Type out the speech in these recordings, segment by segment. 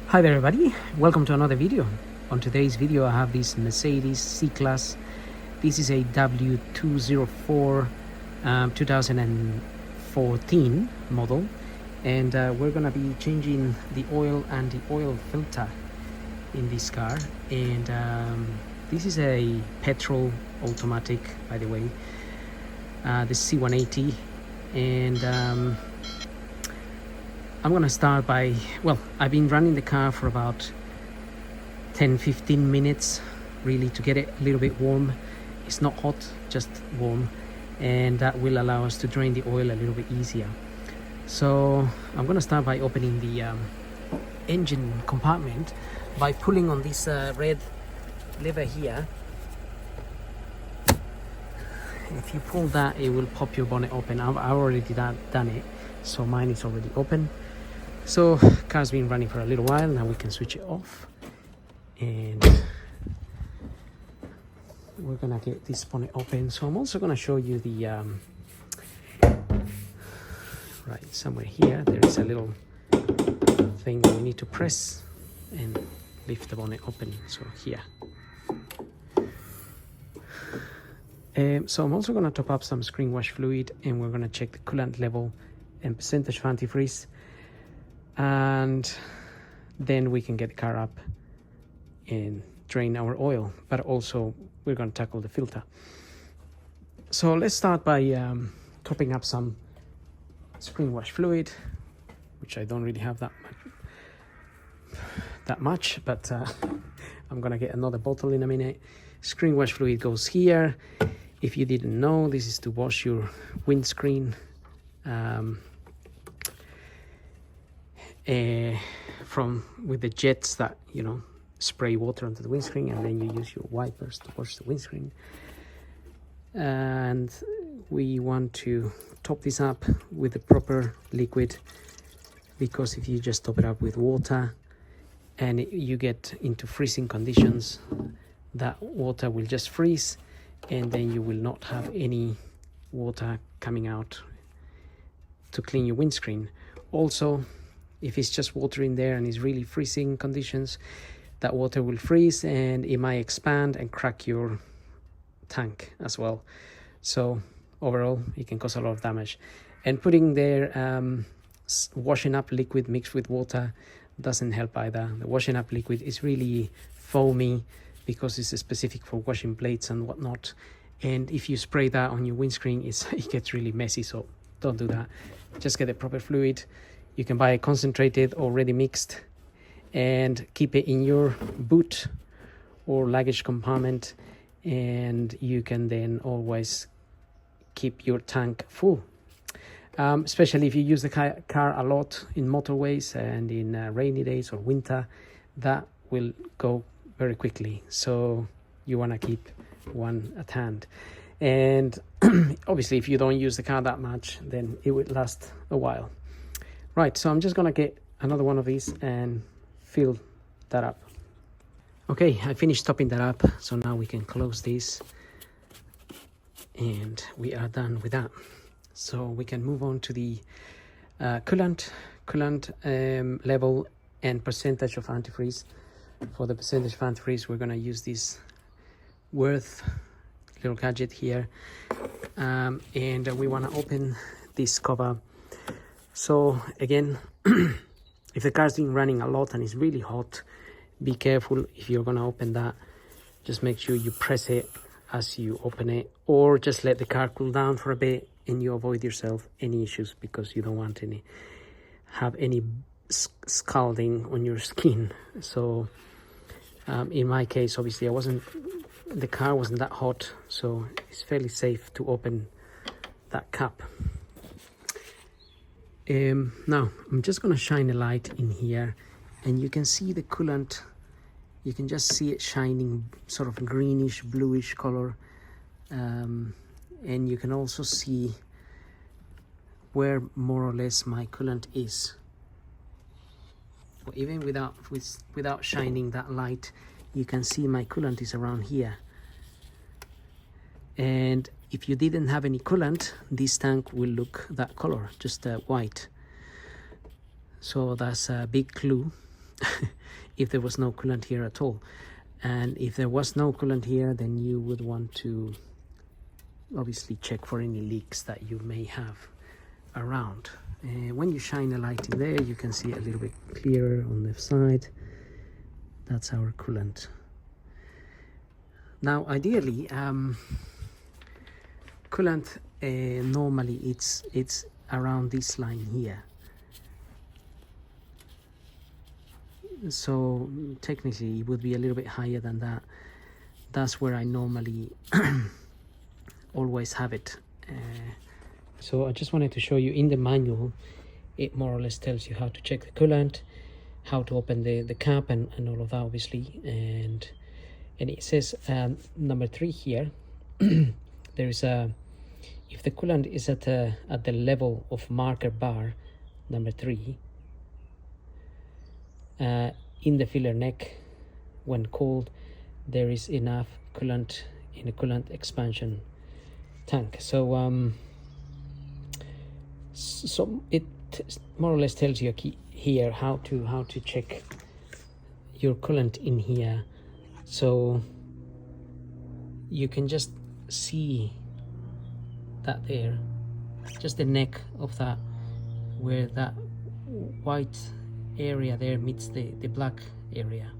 Hi there everybody, welcome to another video. On today's video I have this Mercedes C-Class. This is a w204 2014 model, and we're gonna be changing the oil and the oil filter in this car. And this is a petrol automatic, by the way, the c180. And I'm gonna start by, well, I've been running the car for about 10-15 minutes really to get it a little bit warm. It's not hot, just warm, and that will allow us to drain the oil a little bit easier. So I'm gonna start by opening the engine compartment by pulling on this red lever here. If you pull that, it will pop your bonnet open. I've already done it, so mine is already open. So car's been running for a little while. Now we can switch it off, and we're gonna get this bonnet open. So I'm also gonna show you the right somewhere here there is a little thing that we need to press and lift the bonnet open. So here. So I'm also gonna top up some screen wash fluid, and we're gonna check the coolant level and percentage of antifreeze, and then we can get the car up and drain our oil, but also we're going to tackle the filter. So let's start by topping up some screen wash fluid, which I don't really have that much, but I'm gonna get another bottle in a minute. Screen wash fluid goes here. If you didn't know, this is to wash your windscreen with the jets that, you know, spray water onto the windscreen, and then you use your wipers to wash the windscreen. And we want to top this up with the proper liquid, because if you just top it up with water and you get into freezing conditions, that water will just freeze, and then you will not have any water coming out to clean your windscreen. Also, if it's just water in there and it's really freezing conditions, that water will freeze and it might expand and crack your tank as well. So overall, it can cause a lot of damage. And putting there washing up liquid mixed with water doesn't help either. The washing up liquid is really foamy because it's specific for washing plates and whatnot. And if you spray that on your windscreen, it gets really messy, so don't do that. Just get the proper fluid. You can buy it concentrated, already mixed, and keep it in your boot or luggage compartment, and you can then always keep your tank full. Especially if you use the car a lot in motorways and in rainy days or winter, that will go very quickly. So you want to keep one at hand. And obviously, if you don't use the car that much, then it will last a while. Right, so I'm just gonna get another one of these and fill that up. Okay, I finished topping that up, so now we can close this, and we are done with that. So we can move on to the coolant level and percentage of antifreeze. For the percentage of antifreeze, we're gonna use this Worth little gadget here, and we want to open this cover. So again, if the car's been running a lot and it's really hot, be careful if you're gonna open that. Just make sure you press it as you open it, or just let the car cool down for a bit, and you avoid yourself any issues, because you don't want have any scalding on your skin. So in my case, obviously the car wasn't that hot, so it's fairly safe to open that cap. Now I'm just gonna shine a light in here, and you can see the coolant. You can just see it shining, sort of greenish bluish color, and you can also see where more or less my coolant is. Even without shining that light, you can see my coolant is around here. And if you didn't have any coolant, this tank will look that color, just white. So that's a big clue if there was no coolant here at all. And if there was no coolant here, then you would want to obviously check for any leaks that you may have around. When you shine a light in there, you can see a little bit clearer on the side. That's our coolant. Now ideally, coolant normally it's around this line here. So technically it would be a little bit higher than that. That's where I normally always have it. So I just wanted to show you in the manual, it more or less tells you how to check the coolant, how to open the cap and all of that obviously, and it says number 3 here. There is a, if the coolant is at the level of marker bar number 3 in the filler neck, when cold, there is enough coolant in a coolant expansion tank. So so it more or less tells you here how to check your coolant in here. So you can just see that there, just the neck of that, where that white area there meets the black area.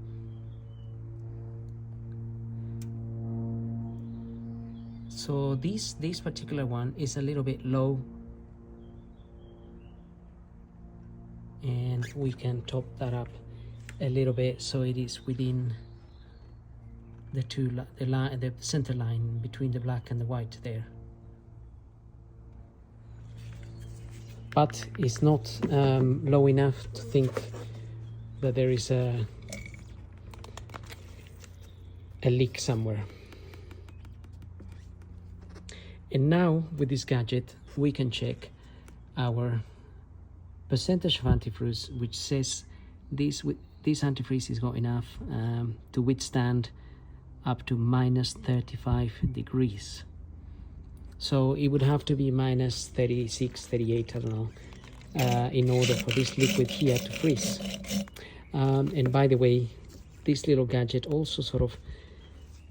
So this particular one is a little bit low, and we can top that up a little bit so it is within the center line between the black and the white there. But it's not low enough to think that there is a leak somewhere. And now with this gadget we can check our percentage of antifreeze, which says this antifreeze is got enough to withstand up to minus 35 degrees. So it would have to be minus 36, 38, I don't know, in order for this liquid here to freeze. And by the way, this little gadget also sort of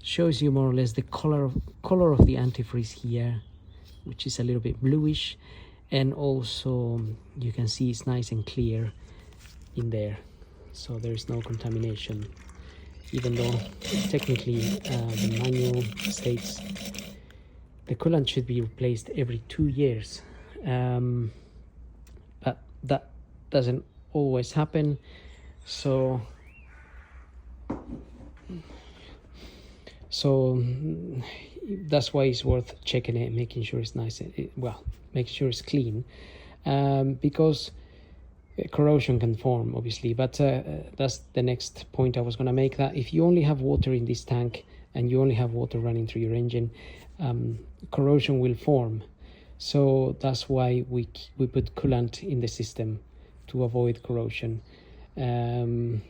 shows you more or less the color of the antifreeze here, which is a little bit bluish, and also you can see it's nice and clear in there, so there is no contamination, even though technically the manual states the coolant should be replaced every 2 years, but that doesn't always happen. So that's why it's worth checking it, making sure it's nice, making sure it's clean, because corrosion can form obviously. But that's the next point I was going to make, that if you only have water in this tank and you only have water running through your engine, corrosion will form. So that's why we put coolant in the system to avoid corrosion, and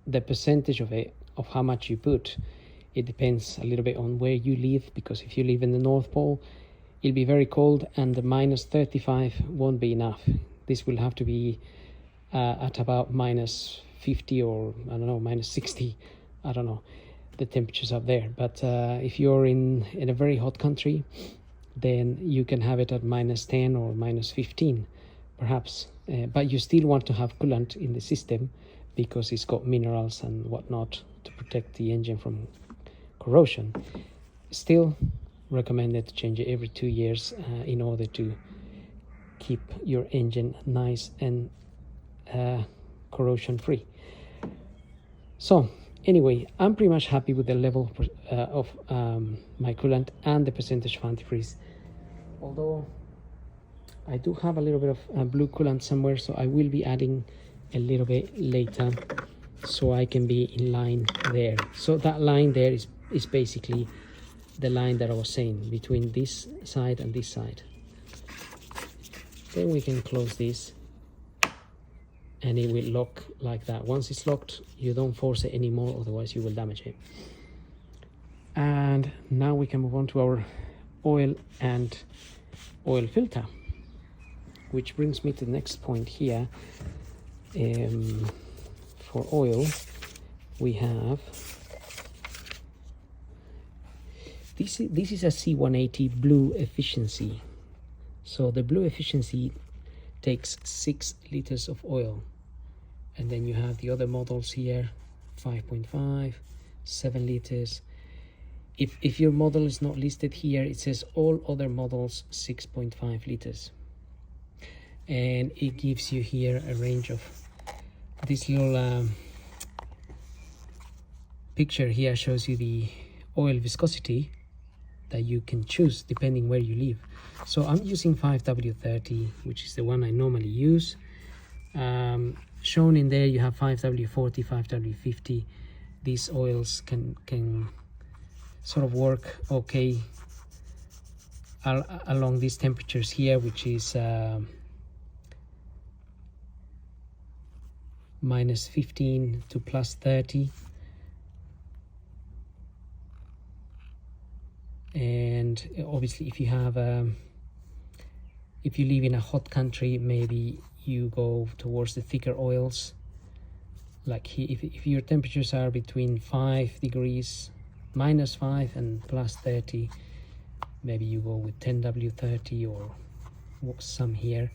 the percentage of how much you put, it depends a little bit on where you live, because if you live in the North Pole, it'll be very cold and the minus 35 won't be enough. This will have to be at about minus 50 or I don't know, minus 60, I don't know the temperatures up there. But if you're in a very hot country, then you can have it at minus 10 or minus 15 perhaps, but you still want to have coolant in the system because it's got minerals and whatnot to protect the engine from corrosion. Still recommended to change it every 2 years in order to keep your engine nice and corrosion free. So anyway, I'm pretty much happy with the level of my coolant and the percentage of antifreeze, although I do have a little bit of blue coolant somewhere, so I will be adding a little bit later so I can be in line there. So that line there is basically the line that I was saying between this side and this side. Then we can close this and it will lock like that. Once it's locked, you don't force it anymore, otherwise you will damage it. And now we can move on to our oil and oil filter, which brings me to the next point here. for oil, we have this is a C180 blue efficiency. So the blue efficiency takes 6 liters of oil, and then you have the other models here, 5.5, 7 liters. If your model is not listed here, it says all other models 6.5 liters, and it gives you here a range of this little picture here shows you the oil viscosity that you can choose depending where you live. So I'm using 5W30, which is the one I normally use. Shown in there you have 5W40, 5W50. These oils can sort of work okay along these temperatures here, which is minus 15 to plus 30. And obviously if you have if you live in a hot country, maybe you go towards the thicker oils. Like here, if your temperatures are between 5 degrees, minus 5 and plus 30, maybe you go with 10W30 or some here.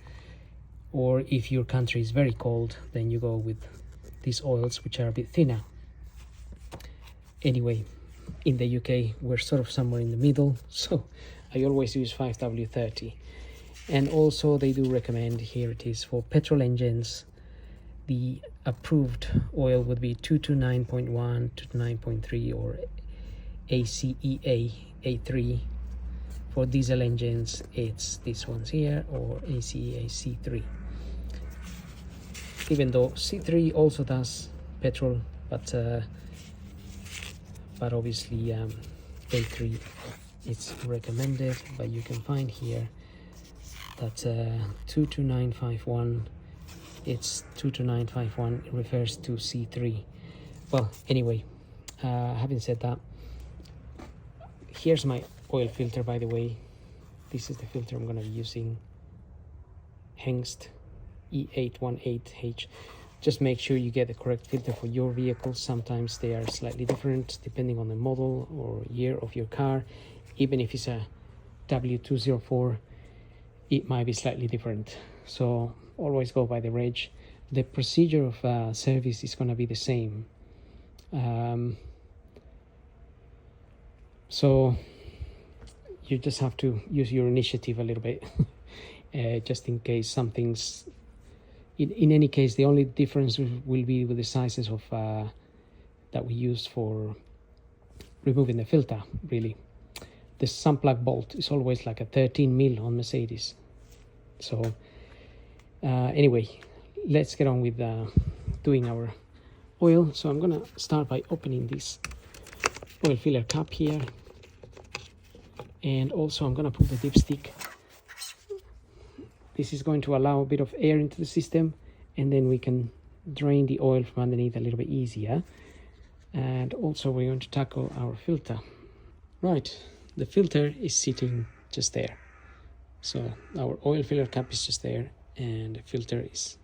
Or if your country is very cold, then you go with these oils which are a bit thinner. Anyway, in the UK we're sort of somewhere in the middle, so I always use 5W30. And also they do recommend, here it is, for petrol engines, the approved oil would be 229.1 to 9.3 or ACEA A3. For diesel engines it's these ones here, or ACEA C3, even though C3 also does petrol, but obviously A3 it's recommended. But you can find here that 22951, it's 22951 refers to C3. Well, anyway, having said that, here's my oil filter, by the way. This is the filter I'm going to be using, Hengst E818H. Just make sure you get the correct filter for your vehicle. Sometimes they are slightly different depending on the model or year of your car. Even if it's a W204, it might be slightly different. So always go by the reg. The procedure of service is going to be the same. So you just have to use your initiative a little bit, just in case something's... In any case, the only difference will be with the sizes of that we use for removing the filter, really. The sun plug bolt is always like a 13 mil on Mercedes. So anyway, let's get on with doing our oil. So I'm gonna start by opening this oil filler cap here, and also I'm gonna pull the dipstick. This is going to allow a bit of air into the system, and then we can drain the oil from underneath a little bit easier. And also we're going to tackle our filter. Right, the filter is sitting just there. So our oil filler cap is just there, and the filter is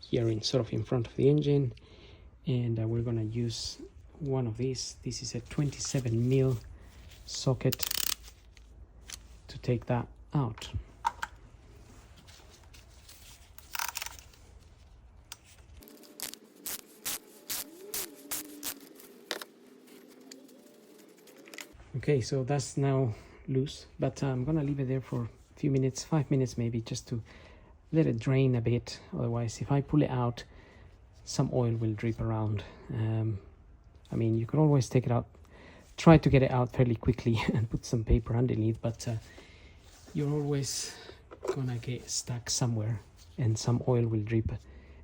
here in sort of in front of the engine. And we're going to use one of these. This is a 27 mil socket to take that out. Okay, so that's now loose, but I'm gonna leave it there for a few minutes, 5 minutes maybe, just to let it drain a bit. Otherwise, if I pull it out, some oil will drip around. I mean, you can always take it out, try to get it out fairly quickly and put some paper underneath, but you're always gonna get stuck somewhere and some oil will drip,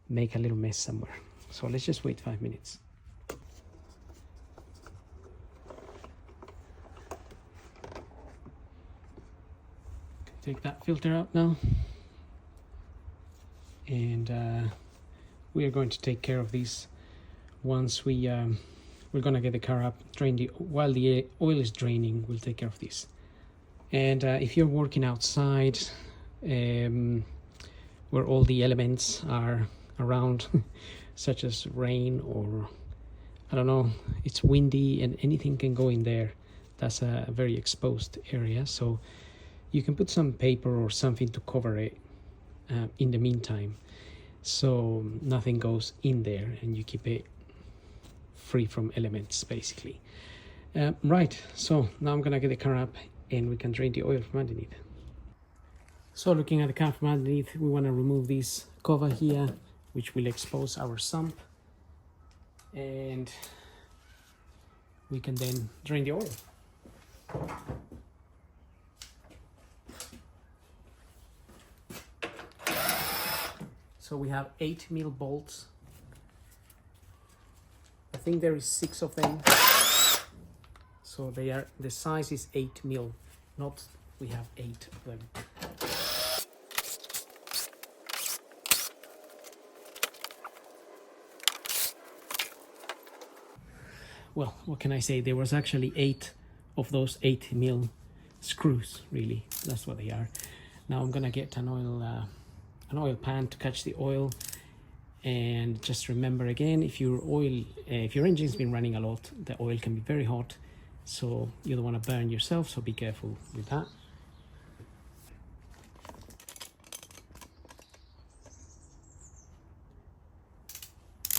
make a little mess somewhere. So let's just wait 5 minutes. Take that filter out now, and we are going to take care of these once we're gonna get the car up, drain while the oil is draining. We'll take care of this. And if you're working outside where all the elements are around, such as rain or I don't know, it's windy and anything can go in there. That's a very exposed area, so you can put some paper or something to cover it in the meantime, so nothing goes in there and you keep it free from elements basically. Right, so now I'm gonna get the car up and we can drain the oil from underneath. So looking at the car from underneath, we want to remove this cover here, which will expose our sump, and we can then drain the oil. So we have 8mm bolts. I think there is 6 of them. So they are, the size is 8mm, not we have 8 of them. Well, what can I say? There was actually 8 of those 8mm screws, really. That's what they are. Now I'm gonna get an oil pan to catch the oil. And just remember again, if your engine's been running a lot, the oil can be very hot, so you don't want to burn yourself, so be careful with that.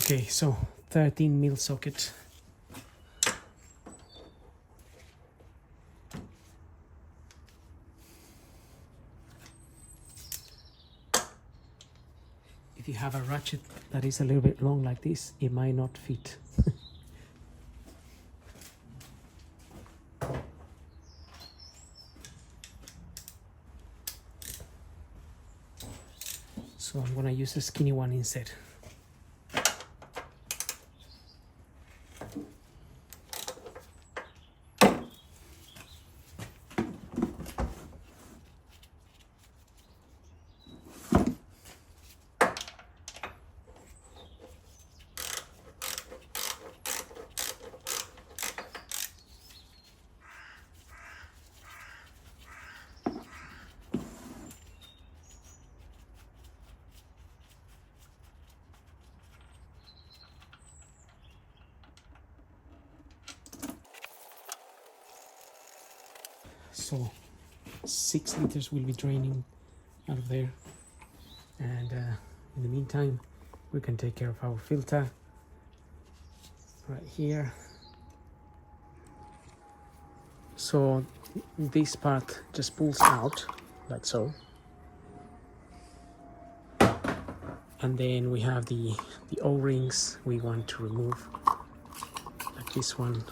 Okay, so 13mm socket. If you have a ratchet that is a little bit long like this, it might not fit. So I'm gonna use a skinny one instead. So 6 liters will be draining out of there, and in the meantime we can take care of our filter right here. So this part just pulls out like so, and then we have the O-rings we want to remove, like this one.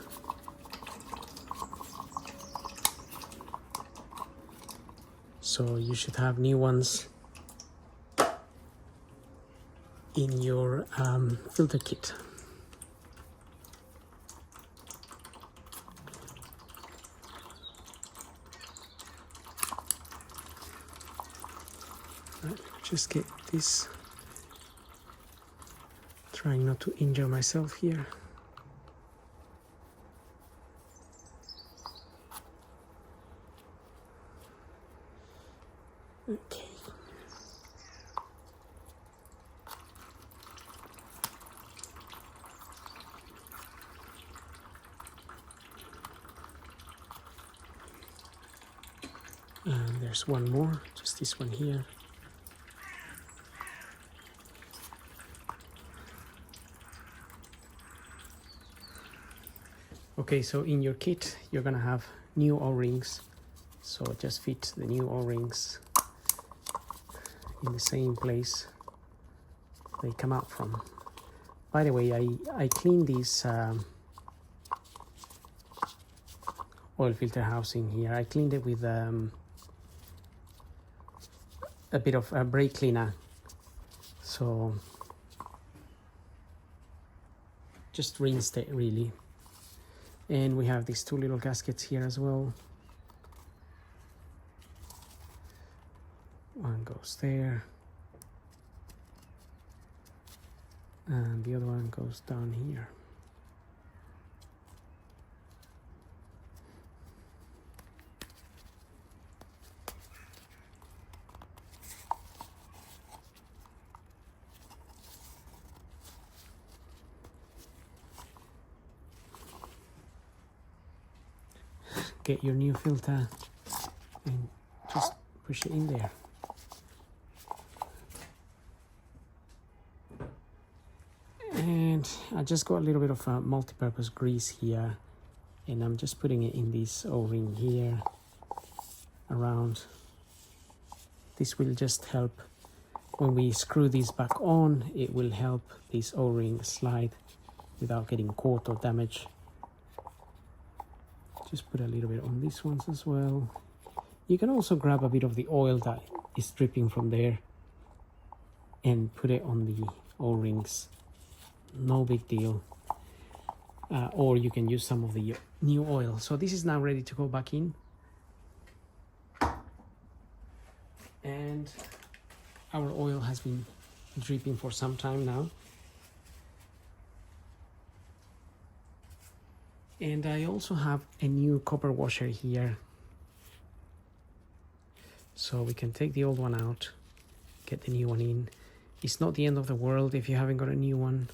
So you should have new ones in your filter kit. Right, just get this, trying not to injure myself here. Okay. And there's one more, just this one here. Okay, so in your kit you're gonna have new O-rings, so just fit the new O-rings in the same place they come out from. By the way, I cleaned this oil filter housing here. I cleaned it with a bit of a brake cleaner, so just rinsed it really. And we have these 2 little gaskets here as well. One goes there, and the other one goes down here. get your new filter and just push it in there. And I just got a little bit of multi-purpose grease here, and I'm just putting it in this O-ring here around. This will just help when we screw this back on. It will help this O-ring slide without getting caught or damaged. Just put a little bit on these ones as well. You can also grab a bit of the oil that is dripping from there and put it on the O-rings. No big deal. Or you can use some of the new oil. So this is now ready to go back in. And our oil has been dripping for some time now. And I also have a new copper washer here. So we can take the old one out, get the new one in. It's not the end of the world if you haven't got a new one.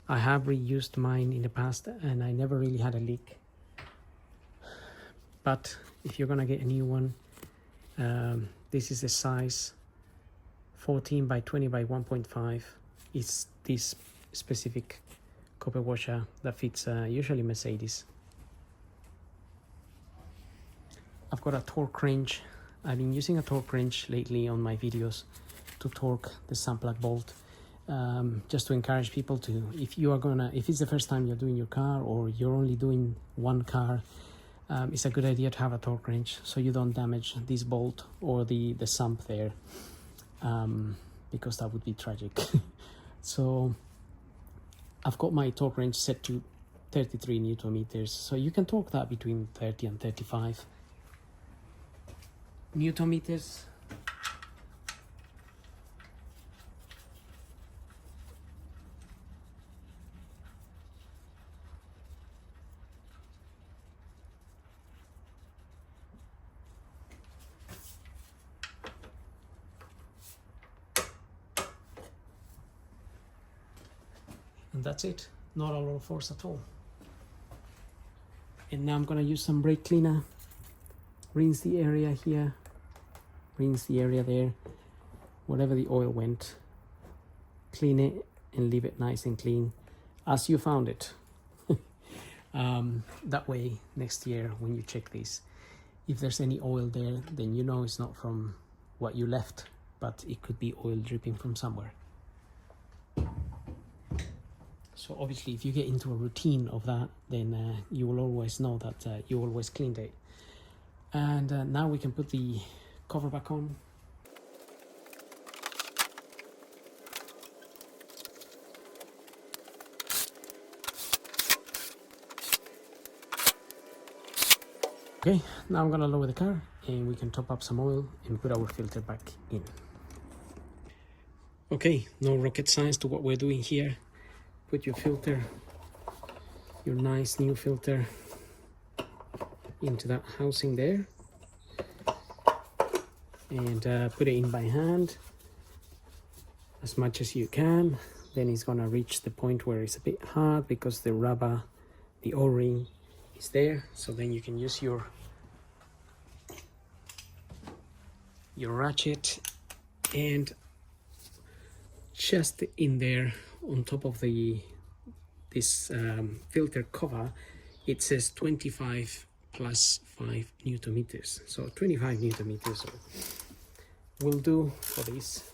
I have reused mine in the past and I never really had a leak. But if you're gonna get a new one, this is the size 14 by 20 by 1.5. It's this specific copper washer that fits usually Mercedes. I've got a torque wrench. I've been using a torque wrench lately on my videos to torque the sun plug bolt. Just to encourage people to, if it's the first time you're doing your car or you're only doing one car, it's a good idea to have a torque wrench so you don't damage this bolt or the sump there, because that would be tragic. So I've got my torque wrench set to 33 Newton meters, so you can torque that between 30 and 35 Newton meters. And that's it, not a lot of force at all. And now I'm gonna use some brake cleaner, rinse the area here, rinse the area there, wherever the oil went, clean it and leave it nice and clean as you found it. That way next year when you check this, if there's any oil there, then you know it's not from what you left, but it could be oil dripping from somewhere. So obviously if you get into a routine of that, then you will always know that you always cleaned it. And now we can put the cover back on. Okay, now I'm gonna lower the car and we can top up some oil and put our filter back in. Okay, no rocket science to what we're doing here. Put your filter, your nice new filter, into that housing there and put it in by hand as much as you can. Then it's gonna reach the point where it's a bit hard because the rubber, the O-ring is there. So then you can use your ratchet and just in there on top of this filter cover, it says 25 plus 5 Newton meters. So 25 Newton meters will do for this.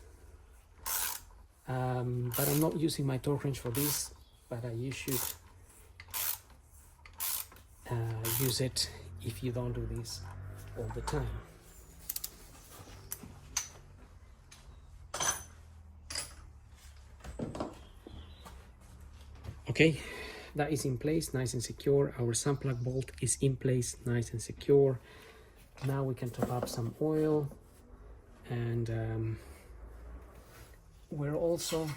But I'm not using my torque wrench for this, but you should use it if you don't do this all the time. Okay, that is in place, nice and secure. Our sun plug bolt is in place, nice and secure. Now we can top up some oil, and we're also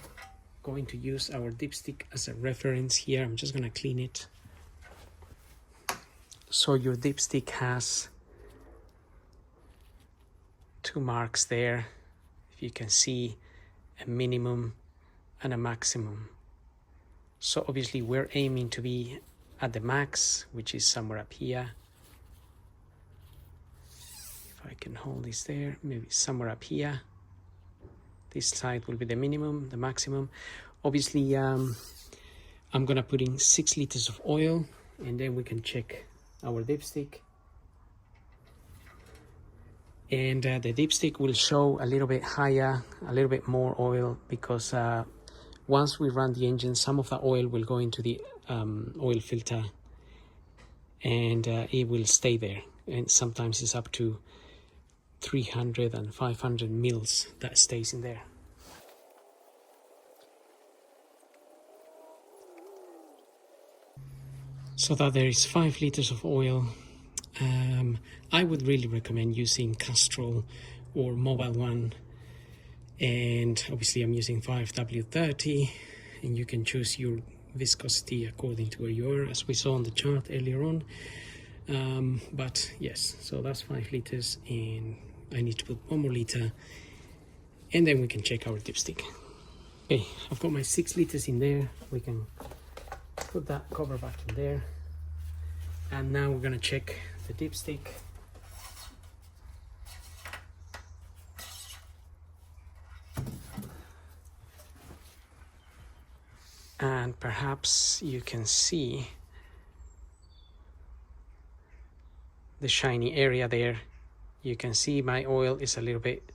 going to use our dipstick as a reference here. I'm just gonna clean it. So your dipstick has 2 marks there. If you can see, a minimum and a maximum. So obviously we're aiming to be at the max, which is somewhere up here. I can hold this there, maybe somewhere up here. This side will be the minimum, the maximum. Obviously, I'm gonna put in 6 liters of oil, and then we can check our dipstick. And the dipstick will show a little bit higher, a little bit more oil, because once we run the engine, some of the oil will go into the oil filter, and it will stay there. And sometimes it's up to 300 and 500 mils that stays in there. So that there is 5 liters of oil. I would really recommend using Castrol or Mobile One, and obviously I'm using 5W30, and you can choose your viscosity according to where you are, as we saw on the chart earlier on. But yes, so that's 5 liters, and I need to put 1 more liter, and then we can check our dipstick. Okay, I've got my 6 liters in there. We can put that cover back in there, and now we're gonna check the dipstick. And perhaps you can see the shiny area there. You can see my oil is a little bit,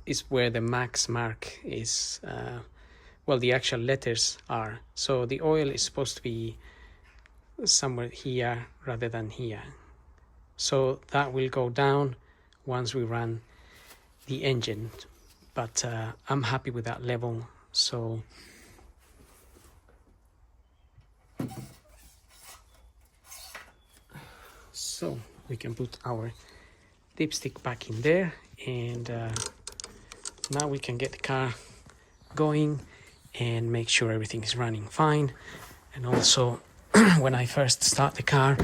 is where the max mark is, well, the actual letters are. So the oil is supposed to be somewhere here rather than here. So that will go down once we run the engine. But I'm happy with that level. So we can put our dipstick back in there, and now we can get the car going and make sure everything is running fine. And also when I first start the car,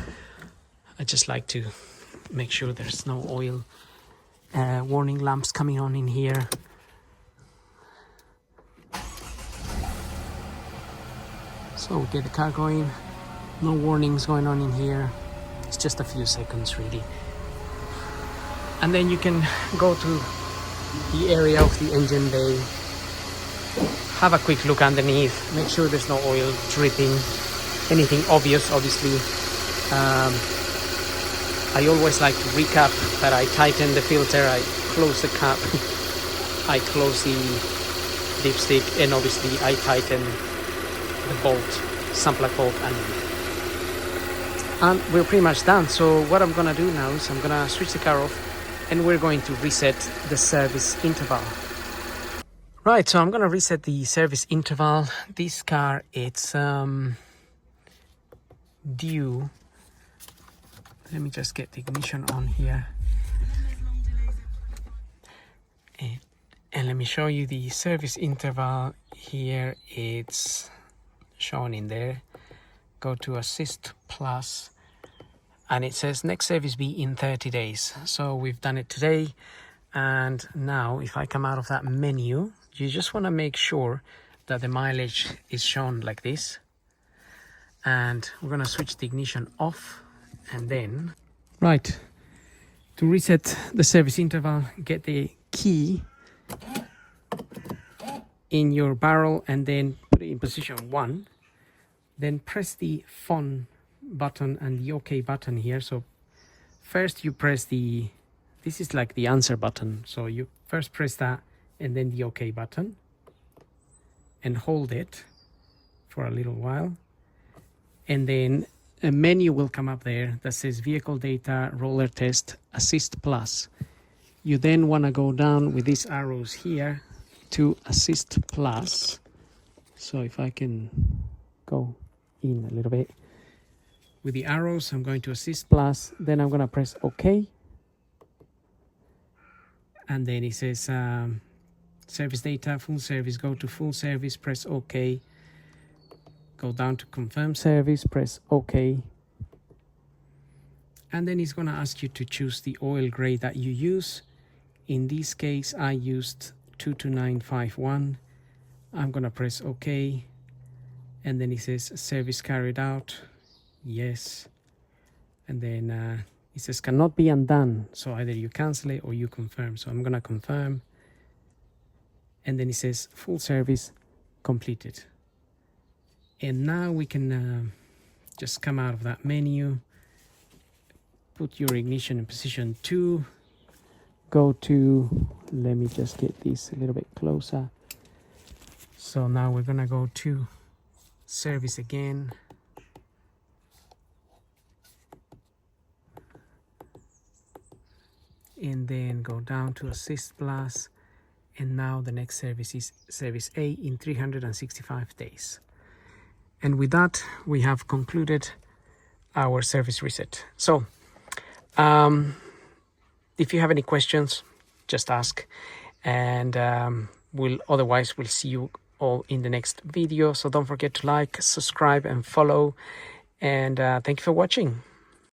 I just like to make sure there's no oil warning lamps coming on in here. So we get the car going, no warnings going on in here. It's just a few seconds really. And then you can go to the area of the engine bay, have a quick look underneath, make sure there's no oil dripping, anything obvious. Obviously, I always like to recap that I tighten the filter, I close the cap, I close the dipstick, and obviously I tighten the bolt, sunplug bolt underneath. And we're pretty much done. So what I'm gonna do now is I'm gonna switch the car off, and we're going to reset the service interval. Right, so I'm gonna reset the service interval. This car, it's due. Let me just get the ignition on here. And let me show you the service interval here. It's shown in there. Go to Assist Plus, and it says next service be in 30 days. So we've done it today. And now if I come out of that menu, you just want to make sure that the mileage is shown like this. And we're going to switch the ignition off, and then, right, to reset the service interval, get the key in your barrel and then put it in position 1. Then press the phone button and the OK button here. So first you press this is like the answer button. So you first press that and then the OK button, and hold it for a little while. And then a menu will come up there that says Vehicle Data, Roller Test, Assist Plus. You then want to go down with these arrows here to Assist Plus. So if I can go in a little bit with the arrows, I'm going to Assist Plus, then I'm going to press OK, and then it says service data, full service, go to full service, press OK, go down to confirm service, press OK, and then it's going to ask you to choose the oil grade that you use. In this case I used 22951. I'm going to press OK, and then it says service carried out, yes, and then It says cannot be undone. So either you cancel it or you confirm. So I'm gonna confirm. And then it says full service completed. And now we can just come out of that menu, put your ignition in position 2, go to, let me just get this a little bit closer. So now we're gonna go to service again. And then go down to Assist Plus. And now the next service is Service A in 365 days. And with that, we have concluded our service reset. So if you have any questions, just ask. And otherwise we'll see you all in the next video. So don't forget to like, subscribe, and follow. And thank you for watching.